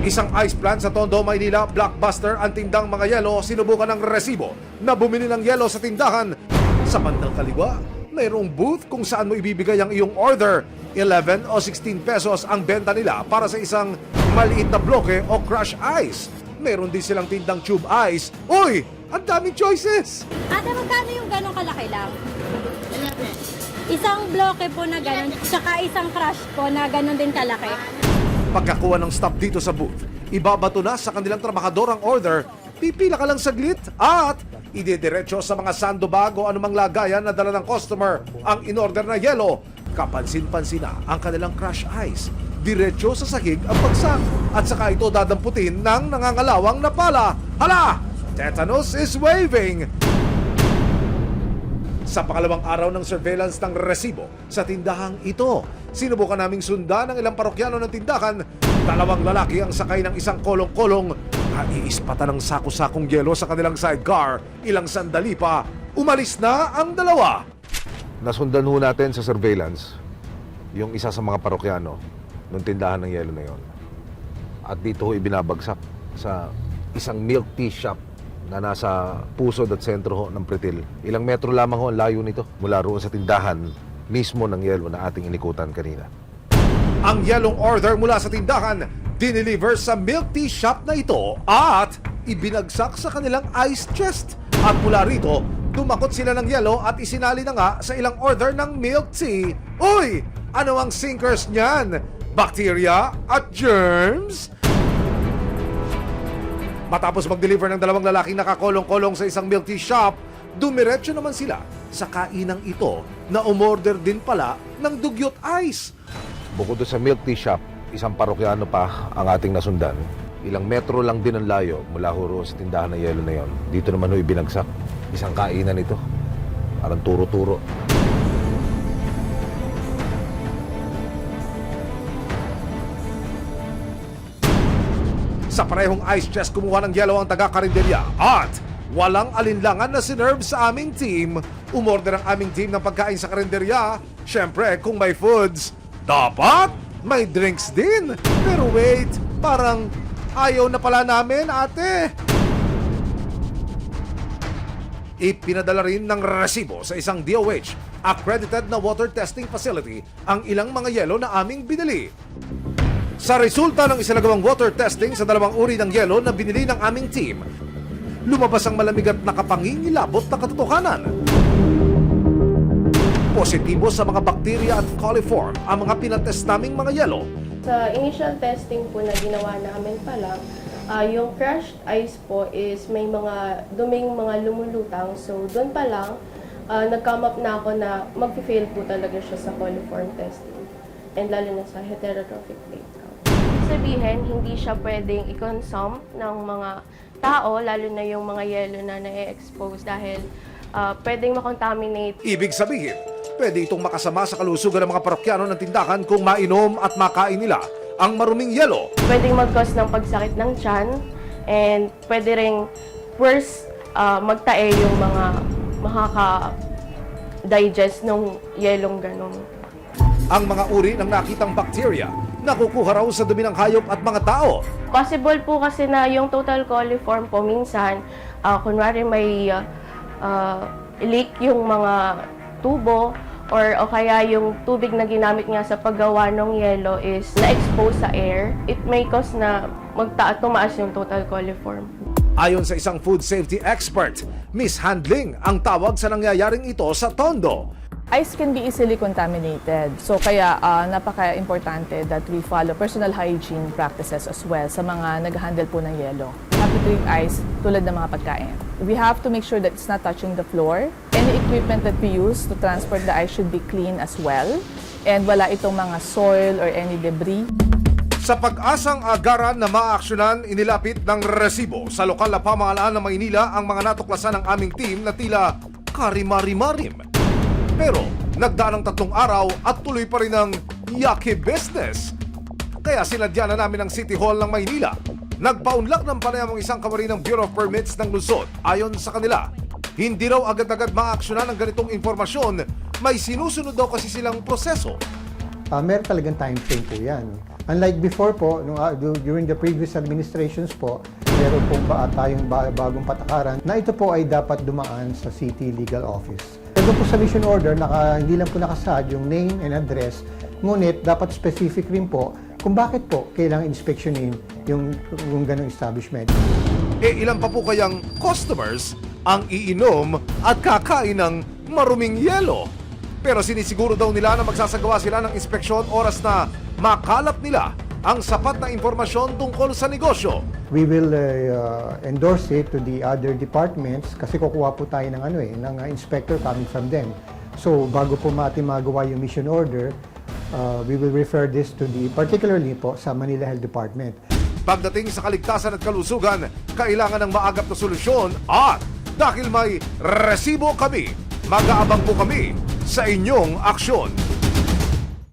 Isang ice plant sa Tondo, Maynila, blockbuster ang tindang mga yelo, sinubukan ng resibo na bumili ng yelo sa tindahan. Sa bandang kaliwa, mayroong booth kung saan mo ibibigay ang iyong order. 11 o 16 pesos ang benta nila para sa isang maliit na bloke o crush ice. Meron din silang tindang tube ice. Uy! Ang daming choices! Ate, magkano yung ganong kalaki lang? Isang bloke po na ganon, tsaka isang crush po na ganon din kalaki. Pagkakuha ng stop dito sa booth, ibabato na sa kanilang trabahador ang order, pipila ka lang saglit at idediretso sa mga sandbag o anumang lagayan na dala ng customer ang in-order na yelo. Kapansin-pansin na ang kanilang crush ice. Diretso sa sahig ang bagsak at saka ito dadamputin ng nangangalawang na pala. Hala! Tetanus is waving! Sa pangalawang araw ng surveillance ng resibo sa tindahang ito, sinubukan naming sundan ng ilang parokyano ng tindahan. Dalawang lalaki ang sakay ng isang kolong-kolong. Naiispatan ng sako-sakong yelo sa kanilang sidecar. Ilang sandali pa, umalis na ang dalawa. Nasundan ho natin sa surveillance yung isa sa mga parokyano ng tindahan ng yelo na yon. At dito ho ibinabagsak sa isang milk tea shop na nasa pusod at sentro ho ng Pretil. Ilang metro lamang ho ang layo nito mula roon sa tindahan mismo ng yelo na ating inikutan kanina. Ang yelong order mula sa tindahan, dineliver sa milk tea shop na ito at ibinagsak sa kanilang ice chest. At mula rito, dumakot sila ng yelo at isinali na nga sa ilang order ng milk tea. Uy! Ano ang sinkers niyan? Bacteria at germs? Matapos mag-deliver ng dalawang lalaking nakakolong-kolong sa isang milk tea shop, dumiretso naman sila sa kainang ito na umorder din pala ng dugyot ice. Bukod sa milk tea shop, isang parokyano pa ang ating nasundan. Ilang metro lang din ang layo mula huro sa tindahan ng yelo na yon. Dito naman ho ibinagsak. Isang kainan ito. Parang turo-turo. Sa parehong ice chest, kumuha ng yelo ang taga-karinderya at walang alinlangan na sinerve sa aming team. Umorder ang aming team ng pagkain sa karinderya. Siyempre, kung may foods, dapat may drinks din. Pero wait, parang ayaw na pala namin, ate. Ipinadala rin ng resibo sa isang DOH accredited na water testing facility ang ilang mga yelo na aming binili. Sa resulta ng isinagawang water testing sa dalawang uri ng yelo na binili ng aming team, lumabas ang malamig at nakapangingilabot na katotohanan. Positibo sa mga bakterya at coliform ang mga pinatest naming mga yelo. Sa initial testing po na ginawa namin pa lang, yung crushed ice po is may mga duming mga lumulutang. So doon pa lang, nag-come up na ako na mag-fail po talaga siya sa coliform testing. And lalo na sa heterotrophic plate count. Sabihin, hindi siya pwedeng i-consume ng mga tao, lalo na yung mga yelo na na-expose dahil pwedeng makontaminate. Ibig sabihin, pwede itong makasama sa kalusugan ng mga parokyano ng tindahan kung mainom at makain nila ang maruming yelo. Pwedeng mag-cause ng pagsakit ng tiyan and pwede ring worse magtae yung mga makaka-digest ng yelong ganun. Ang mga uri ng nakitang bakterya nakukuha raw sa dumi ng hayop at mga tao. Possible po kasi na yung total coliform po minsan, kunwari may leak yung mga tubo or o kaya yung tubig na ginamit nga sa paggawa ng yelo is na-expose sa air. It may cause na tumaas yung total coliform. Ayon sa isang food safety expert, mishandling ang tawag sa nangyayaring ito sa Tondo. Ice can be easily contaminated. So kaya napaka-importante that we follow personal hygiene practices as well sa mga nag-handle po ng yelo. We have to treat ice tulad ng mga pagkain. We have to make sure that it's not touching the floor. Any equipment that we use to transport the ice should be clean as well. And wala itong mga soil or any debris. Sa pag-asang agaran na maaksyonan, inilapit ng resibo sa lokal na pamahalaan ng Maynila ang mga natuklasan ng aming team na tila karimari-marim. Pero nagdaan ng 3 araw at tuloy pa rin ang yucky business. Kaya sinadya na namin ang City Hall ng Maynila. Nagpaunlak ng panayamang isang kawari ng Bureau of Permits ng lungsod. Ayon sa kanila, hindi raw agad-agad maaksyonan ang ganitong informasyon. May sinusunod daw kasi silang proseso. meron talagang time frame po yan. Unlike before po, during the previous administrations po, meron pong tayong bagong patakaran na ito po ay dapat dumaan sa City Legal Office. Ito po sa mission order, hindi lang po nakasaad yung name and address, ngunit dapat specific rin po kung bakit po kailangan inspeksyonin yung ganong establishment. Ilan pa po kayang customers ang iinom at kakain ng maruming yelo? Pero sinisiguro daw nila na magsasagawa sila ng inspeksyon oras na makalap nila ang sapat na impormasyon tungkol sa negosyo. We will endorse it to the other departments kasi kukuha po tayo ng inspector coming from them. So bago po magawa yung mission order, we will refer this to particularly po sa Manila Health Department. Pagdating sa kaligtasan at kalusugan, kailangan ng maagap na solusyon at dahil may resibo kami, mag-aabang po kami sa inyong aksyon.